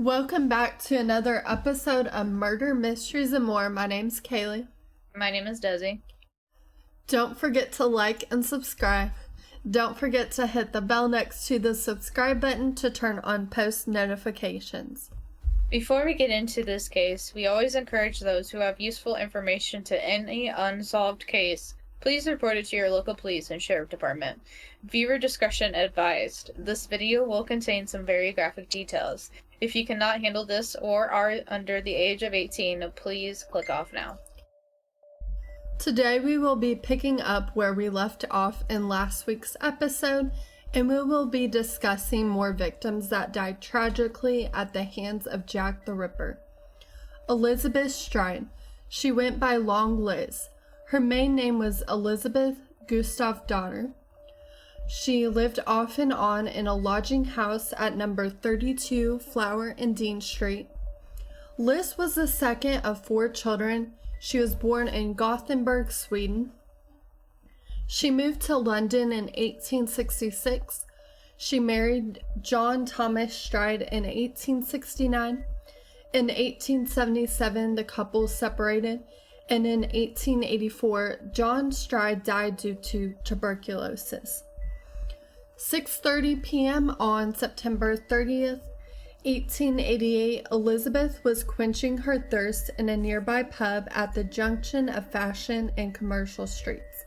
Welcome back to another episode of Murder, Mysteries, and More. My name's Kaylee. My name is Desi. Don't forget to like and subscribe. Don't forget to hit the bell next to the subscribe button to turn on post notifications. Before we get into this case, we always encourage those who have useful information to any unsolved case, please report it to your local police and sheriff department. Viewer discretion advised. This video will contain some very graphic details. If you cannot handle this or are under the age of 18, please click off now. Today we will be picking up where we left off in last week's episode, and we will be discussing more victims that died tragically at the hands of Jack the Ripper. Elizabeth Stride. She went by Long Liz. Her main name was Elizabeth Gustav daughter. She lived off and on in a lodging house at number 32 Flower and Dean Street. Liz was the second of 4 children. She was born in Gothenburg, Sweden. She moved to London in 1866. She married John Thomas Stride in 1869. In 1877, the couple separated, and in 1884, John Stride died due to tuberculosis. 6:30 p.m. on September 30th, 1888, Elizabeth was quenching her thirst in a nearby pub at the junction of Fashion and Commercial Streets.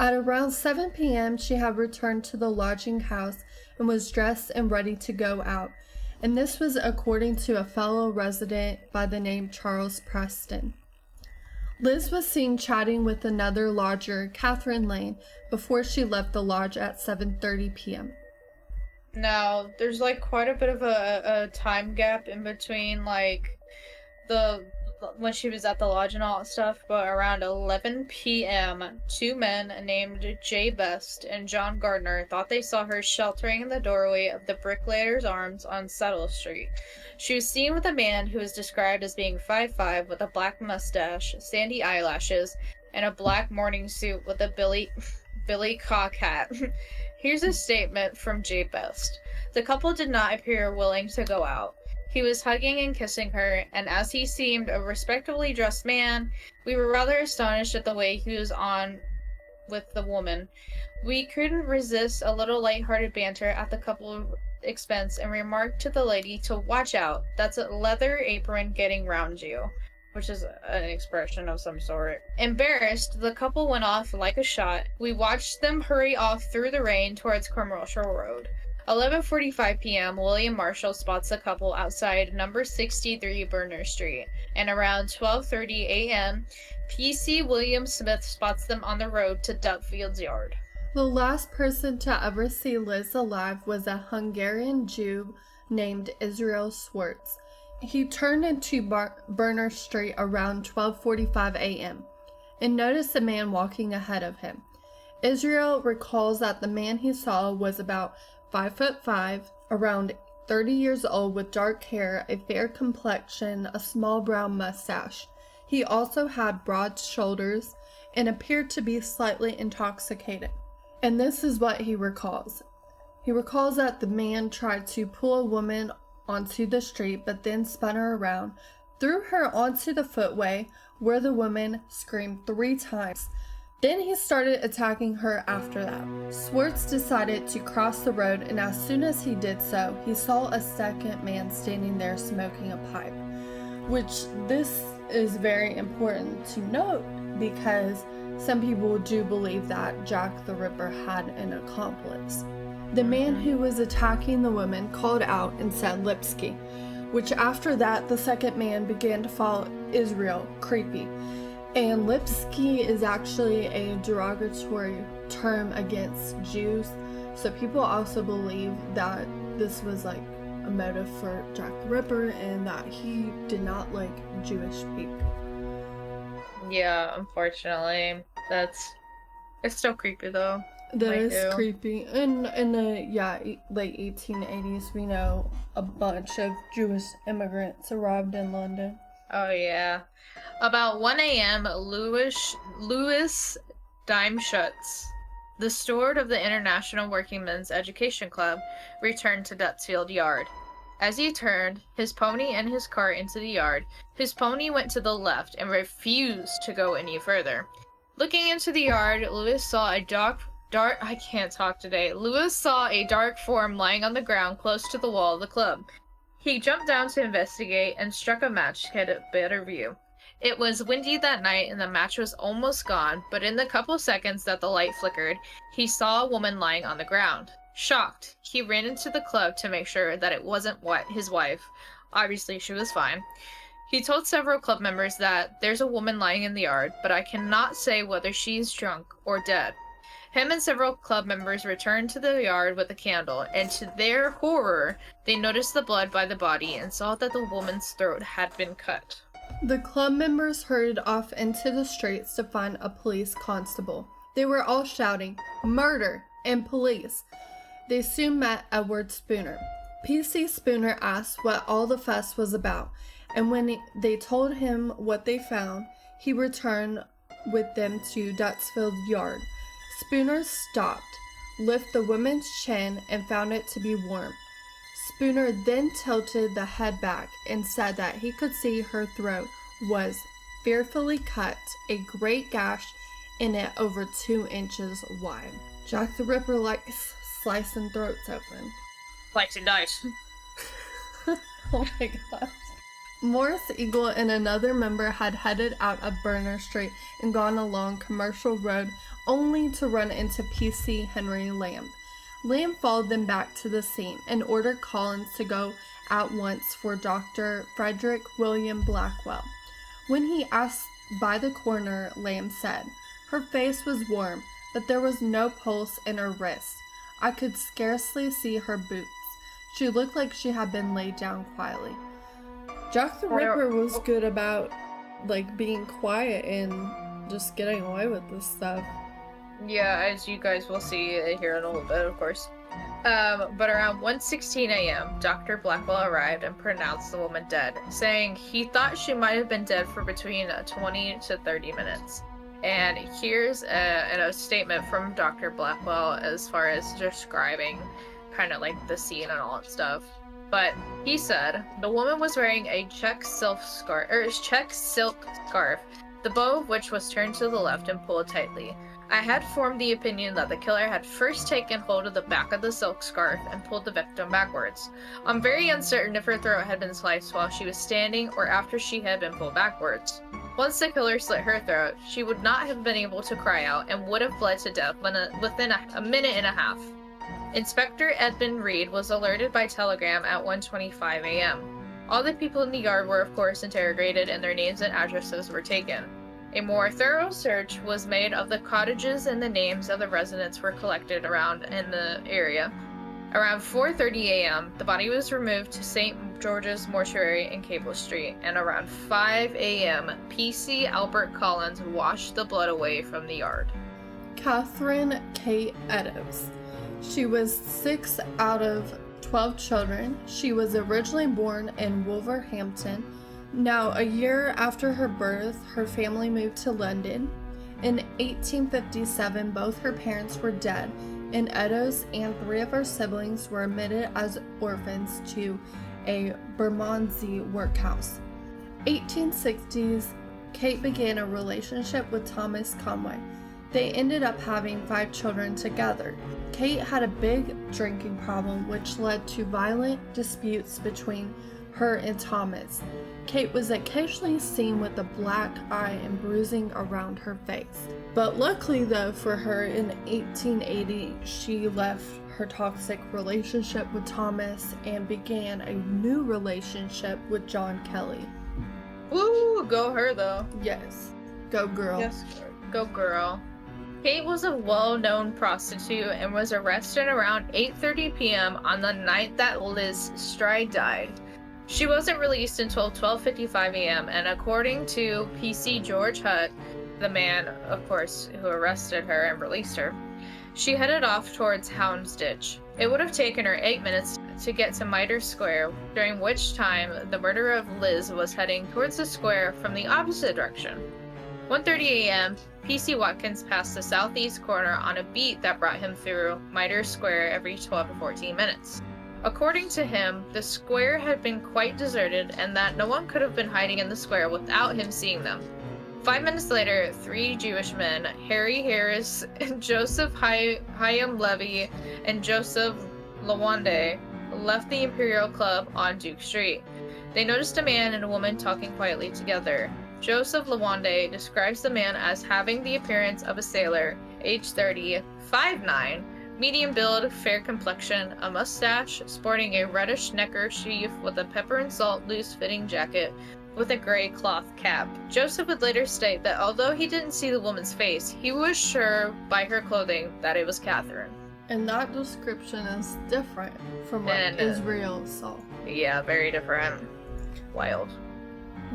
At around 7 p.m., she had returned to the lodging house and was dressed and ready to go out, and this was according to a fellow resident by the name Charles Preston. Liz was seen chatting with another lodger, Catherine Lane, before she left the lodge at 7:30 p.m. Now, there's quite a bit of a time gap in between when she was at the lodge and all that stuff, but around 11 p.m., 2 men named Jay Best and John Gardner thought they saw her sheltering in the doorway of the Bricklayer's Arms on Settle Street. She was seen with a man who was described as being 5'5" with a black mustache, sandy eyelashes, and a black morning suit with a Billy cock hat. Here's a statement from Jay Best. The couple did not appear willing to go out. He was hugging and kissing her, and as he seemed a respectably dressed man, we were rather astonished at the way he was on with the woman. We couldn't resist a little light-hearted banter at the couple's expense and remarked to the lady to watch out. That's a leather apron getting round you, which is an expression of some sort. Embarrassed, the couple went off like a shot. We watched them hurry off through the rain towards Commercial Road. 11:45 p.m., William Marshall spots the couple outside number 63 Burner Street, and around 12:30 a.m., P.C. William Smith spots them on the road to Duckfield's yard. The last person to ever see Liz alive was a Hungarian Jew named Israel Swartz. He turned into Burner Street around 12:45 a.m. and noticed a man walking ahead of him. Israel recalls that the man he saw was about 5'5", around 30 years old with dark hair, a fair complexion, a small brown mustache. He also had broad shoulders and appeared to be slightly intoxicated. And this is what he recalls. He recalls that the man tried to pull a woman onto the street, but then spun her around, threw her onto the footway, where the woman screamed 3 times. Then he started attacking her after that. Swartz decided to cross the road, and as soon as he did so, he saw a second man standing there smoking a pipe. Which this is very important to note because some people do believe that Jack the Ripper had an accomplice. The man who was attacking the woman called out and said Lipsky, which after that the second man began to follow Israel, creepy. And Lipsky is actually a derogatory term against Jews, so people also believe that this was a motive for Jack the Ripper and that he did not like Jewish people. Yeah, unfortunately. It's still creepy though. That is creepy. In the late 1880s, we know a bunch of Jewish immigrants arrived in London. Oh yeah. About 1 a.m., Louis Dimeschutz, the steward of the International Workingmen's Education Club, returned to Dutfield Yard. As he turned his pony and his cart into the yard, his pony went to the left and refused to go any further. Looking into the yard, Lewis saw a I can't talk today. Lewis saw a dark form lying on the ground close to the wall of the club. He jumped down to investigate and struck a match to get a better view. It was windy that night and the match was almost gone, but in the couple seconds that the light flickered, he saw a woman lying on the ground. Shocked, he ran into the club to make sure that it wasn't his wife. Obviously, she was fine. He told several club members that there's a woman lying in the yard, but I cannot say whether she is drunk or dead. Him and several club members returned to the yard with a candle, and to their horror, they noticed the blood by the body and saw that the woman's throat had been cut. The club members hurried off into the streets to find a police constable. They were all shouting, "Murder!" and "Police!" They soon met Edward Spooner. P.C. Spooner asked what all the fuss was about, and when they told him what they found, he returned with them to Dutsfield Yard. Spooner stopped, lifted the woman's chin, and found it to be warm. Spooner then tilted the head back and said that he could see her throat was fearfully cut, a great gash in it over 2 inches wide. Jack the Ripper likes slicing throats open. Slice and dice. Oh my gosh. Morris Eagle and another member had headed out of Burner Street and gone along Commercial Road only to run into P.C. Henry Lamb. Lamb followed them back to the scene and ordered Collins to go at once for Dr. Frederick William Blackwell. When he asked by the coroner, Lamb said, "Her face was warm, but there was no pulse in her wrist. I could scarcely see her boots. She looked like she had been laid down quietly." Jack the Ripper was good about, being quiet and just getting away with this stuff. Yeah, as you guys will see here in a little bit, of course. But around 1:16 a.m., Dr. Blackwell arrived and pronounced the woman dead, saying he thought she might have been dead for between 20 to 30 minutes. And here's a statement from Dr. Blackwell as far as describing kind of the scene and all that stuff. But he said, the woman was wearing a check silk scarf, the bow of which was turned to the left and pulled tightly. I had formed the opinion that the killer had first taken hold of the back of the silk scarf and pulled the victim backwards. I'm very uncertain if her throat had been sliced while she was standing or after she had been pulled backwards. Once the killer slit her throat, she would not have been able to cry out and would have bled to death within a minute and a half. Inspector Edmund Reed was alerted by telegram at 1:25 a.m. All the people in the yard were of course interrogated and their names and addresses were taken. A more thorough search was made of the cottages and the names of the residents were collected around in the area. Around 4:30 a.m., the body was removed to St. George's Mortuary in Cable Street, and around 5 a.m., P.C. Albert Collins washed the blood away from the yard. Catherine Kate Eddowes. She was 6 out of 12 children. She was originally born in Wolverhampton. Now, a year after her birth, her family moved to London. In 1857, both her parents were dead, and Eddowes and 3 of her siblings were admitted as orphans to a Bermondsey workhouse. 1860s, Kate began a relationship with Thomas Conway. They ended up having 5 children together. Kate had a big drinking problem, which led to violent disputes between her and Thomas. Kate was occasionally seen with a black eye and bruising around her face. But luckily though for her, in 1880, she left her toxic relationship with Thomas and began a new relationship with John Kelly. Woo! Go her though. Yes. Go girl. Yes, go girl. Kate was a well-known prostitute and was arrested around 8:30 p.m. on the night that Liz Stride died. She wasn't released until 12:55 a.m. and according to P.C. George Hutt, the man, of course, who arrested her and released her, she headed off towards Houndsditch. It would have taken her 8 minutes to get to Mitre Square, during which time the murderer of Liz was heading towards the square from the opposite direction. 1:30 a.m., P.C. Watkins passed the southeast corner on a beat that brought him through Mitre Square every 12 to 14 minutes. According to him, the square had been quite deserted and that no one could have been hiding in the square without him seeing them. 5 minutes later, 3 Jewish men, Harry Harris, Joseph Chaim Levy, and Joseph Lawande, left the Imperial Club on Duke Street. They noticed a man and a woman talking quietly together. Joseph Lawande describes the man as having the appearance of a sailor, age 30, 5'9", medium build, fair complexion, a mustache, sporting a reddish neckerchief with a pepper and salt loose-fitting jacket, with a gray cloth cap. Joseph would later state that although he didn't see the woman's face, he was sure by her clothing that it was Catherine. And that description is different from what Israel saw. Yeah, very different. Wild.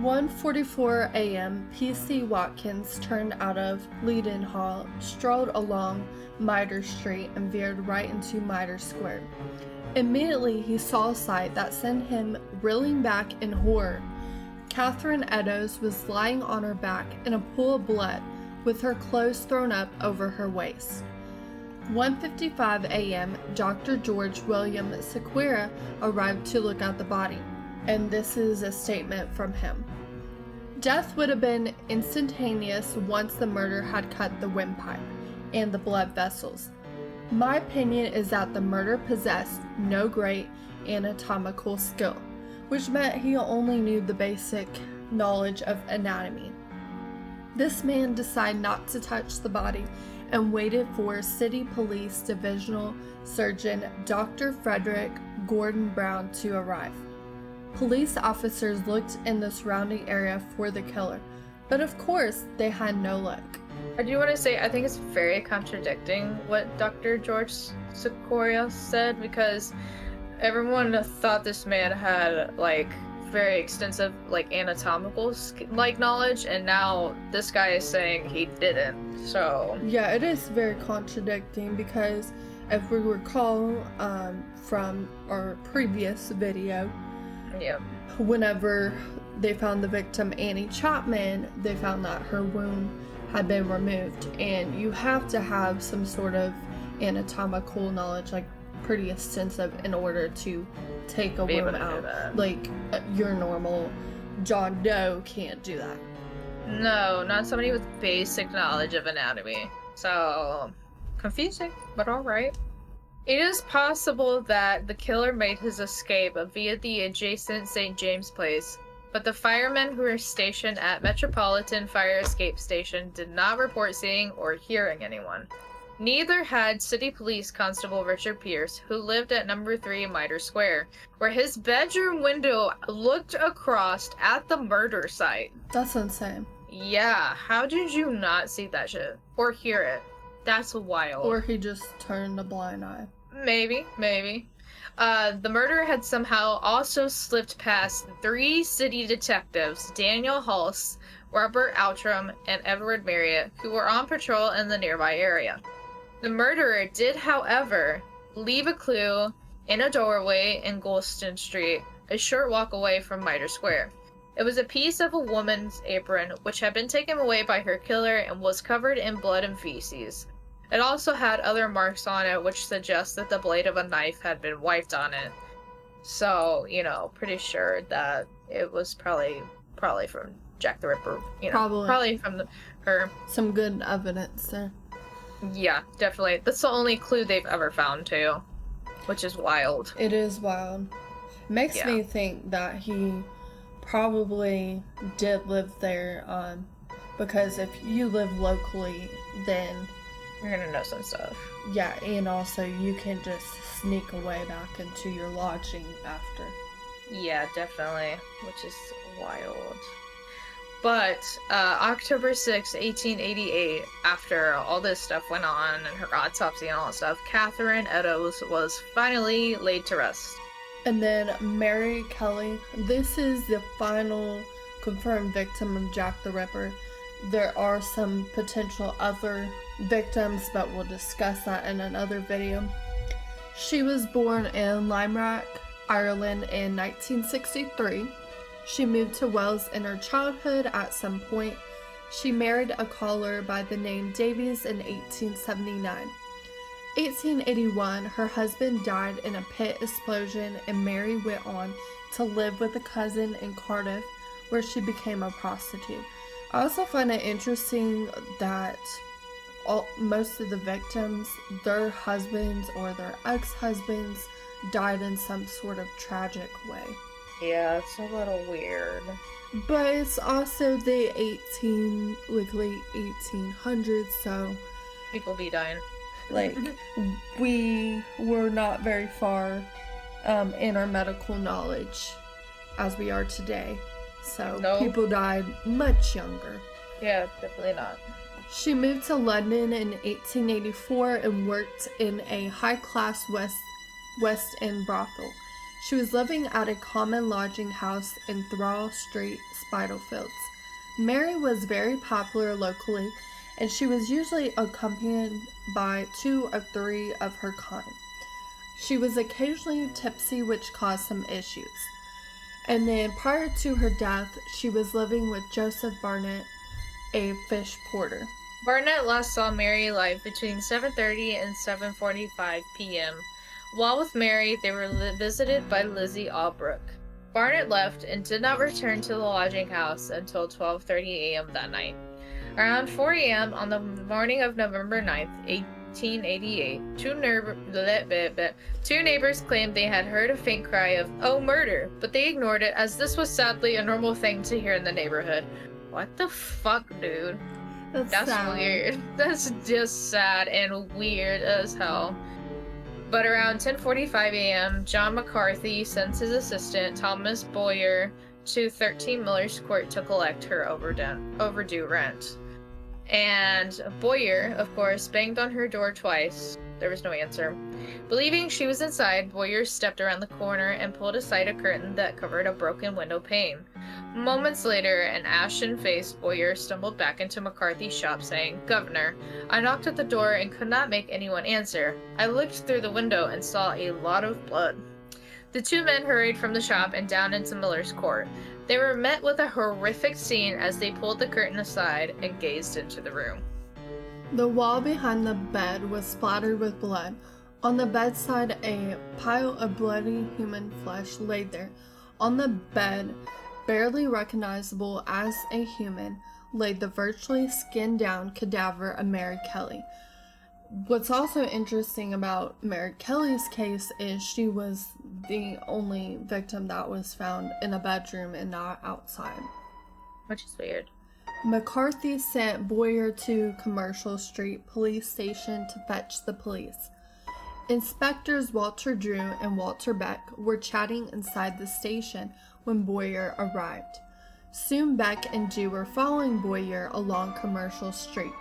1:44 a.m., P.C. Watkins turned out of Leadenhall, strolled along Mitre Street, and veered right into Mitre Square. Immediately, he saw a sight that sent him reeling back in horror. Catherine Eddowes was lying on her back in a pool of blood, with her clothes thrown up over her waist. 1:55 a.m., Dr. George William Sequeira arrived to look at the body, and this is a statement from him. Death would have been instantaneous once the murder had cut the windpipe and the blood vessels. My opinion is that the murderer possessed no great anatomical skill, which meant he only knew the basic knowledge of anatomy. This man decided not to touch the body and waited for City Police Divisional Surgeon Dr. Frederick Gordon Brown to arrive. Police officers looked in the surrounding area for the killer, but of course they had no luck. I do want to say, I think it's very contradicting what Dr. George Sequeira said, because everyone thought this man had, like, very extensive, like, anatomical, like, knowledge, and now this guy is saying he didn't, so... Yeah, it is very contradicting, because if we recall from our previous video, yeah, whenever they found the victim, Annie Chapman, they found that her wound had been removed, and you have to have some sort of anatomical knowledge, like pretty extensive, in order to take a wound out. Like your normal John Doe can't do that. No, not somebody with basic knowledge of anatomy. So confusing, but alright. It is possible that the killer made his escape via the adjacent St. James Place, but the firemen who were stationed at Metropolitan Fire Escape Station did not report seeing or hearing anyone. Neither had City Police Constable Richard Pierce, who lived at number 3 Mitre Square, where his bedroom window looked across at the murder site. That's insane. Yeah, how did you not see that shit? Or hear it? That's wild. Or he just turned a blind eye. Maybe. The murderer had somehow also slipped past 3 city detectives, Daniel Hulse, Robert Outram, and Edward Marriott, who were on patrol in the nearby area. The murderer did, however, leave a clue in a doorway in Golston Street, a short walk away from Mitre Square. It was a piece of a woman's apron, which had been taken away by her killer and was covered in blood and feces. It also had other marks on it, which suggest that the blade of a knife had been wiped on it. So, you know, pretty sure that it was probably from Jack the Ripper. You know, probably from her. Some good evidence there. Yeah, definitely. That's the only clue they've ever found, too. Which is wild. It is wild. Makes me think that he probably did live there, because if you live locally, then you're gonna know some stuff. Yeah, and also you can just sneak away back into your lodging after. Yeah, definitely, which is wild. But October 6, 1888, after all this stuff went on and her autopsy and all that stuff, Catherine Eddowes was finally laid to rest. And then Mary Kelly, this is the final confirmed victim of Jack the Ripper. There are some potential other victims, but we'll discuss that in another video. She was born in Limerick, Ireland in 1963. She moved to Wales in her childhood at some point. She married a caller by the name Davies in 1879. 1881, her husband died in a pit explosion, and Mary went on to live with a cousin in Cardiff, where she became a prostitute. I also find it interesting that most of the victims, their husbands or their ex-husbands died in some sort of tragic way. Yeah, it's a little weird. But it's also the late 1800s, so People be dying. like we were not very far in our medical knowledge as we are today. So people died much younger. Yeah, definitely not. She moved to London in 1884 and worked in a high-class West End brothel. She was living at a common lodging house in Thrall Street, Spitalfields. Mary was very popular locally, and she was usually accompanied by 2 or 3 of her kind. She was occasionally tipsy, which caused some issues. And then prior to her death, she was living with Joseph Barnett, a fish porter. Barnett last saw Mary alive between 7:30 and 7:45 p.m. While with Mary, they were visited by Lizzie Albrook. Barnett left and did not return to the lodging house until 12:30 a.m. that night. Around 4 a.m. on the morning of November 9th, 1888, two neighbors claimed they had heard a faint cry of, "Oh, murder," but they ignored it as this was sadly a normal thing to hear in the neighborhood. What the fuck, dude? That's sad. Weird. That's just sad and weird as hell. But around 10:45 a.m., John McCarty sends his assistant, Thomas Boyer, to 13 Miller's Court to collect her overdue rent. And Boyer, of course, banged on her door twice. There was no answer. Believing she was inside, Boyer stepped around the corner and pulled aside a curtain that covered a broken window pane. Moments later, an ashen-faced Boyer stumbled back into McCarthy's shop saying, "Governor, I knocked at the door and could not make anyone answer. I looked through the window and saw a lot of blood." The two men hurried from the shop and down into Miller's Court. They were met with a horrific scene as they pulled the curtain aside and gazed into the room. The wall behind the bed was splattered with blood. On the bedside, a pile of bloody human flesh lay there. On the bed, barely recognizable as a human, lay the virtually skinned-down cadaver of Mary Kelly. What's also interesting about Mary Kelly's case is she was the only victim that was found in a bedroom and not outside. Which is weird. McCarthy sent Boyer to Commercial Street Police Station to fetch the police. Inspectors Walter Drew and Walter Beck were chatting inside the station when Boyer arrived. Soon Beck and Drew were following Boyer along Commercial Street.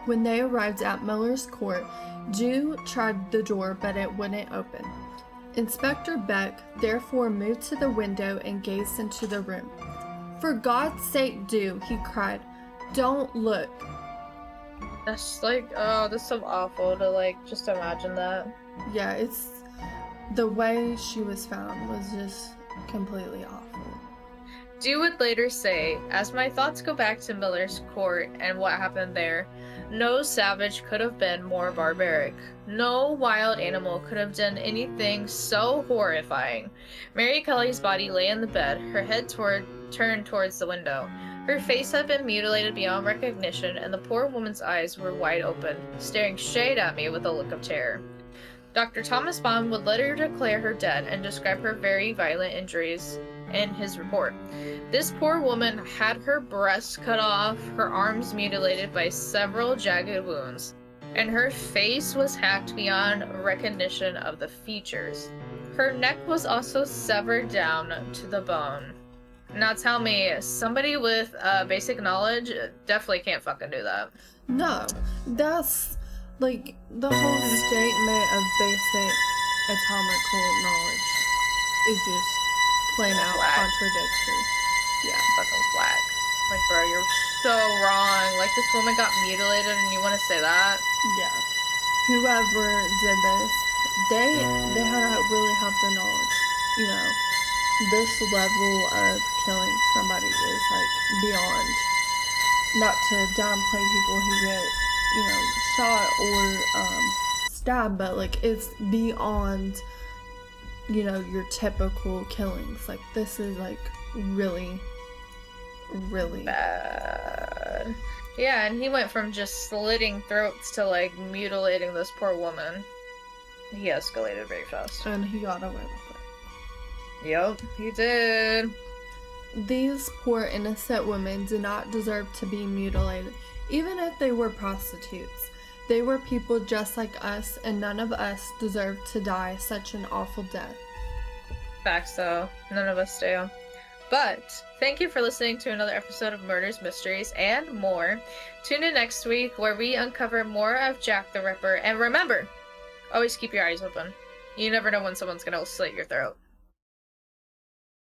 When they arrived at Miller's Court, Drew tried the door but it wouldn't open. Inspector Beck therefore moved to the window and gazed into the room. "For God's sake, Drew," he cried. "Don't look." That's like, oh, that's so awful to just imagine that. Yeah, it's the way she was found was just completely awful. Drew would later say, "As my thoughts go back to Miller's Court and what happened there, no savage could have been more barbaric. No wild animal could have done anything so horrifying. Mary Kelly's body lay in the bed, her head turned towards the window. Her face had been mutilated beyond recognition, and the poor woman's eyes were wide open, staring straight at me with a look of terror." Dr. Thomas Bond would later declare her dead and describe her very violent injuries in his report. "This poor woman had her breasts cut off, her arms mutilated by several jagged wounds, and her face was hacked beyond recognition of the features. Her neck was also severed down to the bone." Now tell me, somebody with basic knowledge definitely can't fucking do that. No, that's like the whole statement of basic anatomical knowledge is just plain out contradictory. Yeah. Fucking whack. Like, bro, you're so wrong. Like, this woman got mutilated and you want to say that? Yeah. Whoever did this, they had to really have the knowledge, you know. This level of killing somebody is beyond. Not to downplay people who get, shot or stab, but like it's beyond, you know, your typical killings. Like this is like really, really bad. Yeah, and he went from just slitting throats to like mutilating this poor woman. He escalated very fast. And he got away with it. Yep, he did. These poor innocent women did not deserve to be mutilated, even if they were prostitutes. They were people just like us, and none of us deserved to die such an awful death. Facts, though. None of us do. But thank you for listening to another episode of Murders, Mysteries, and More. Tune in next week where we uncover more of Jack the Ripper. And remember, always keep your eyes open. You never know when someone's going to slit your throat.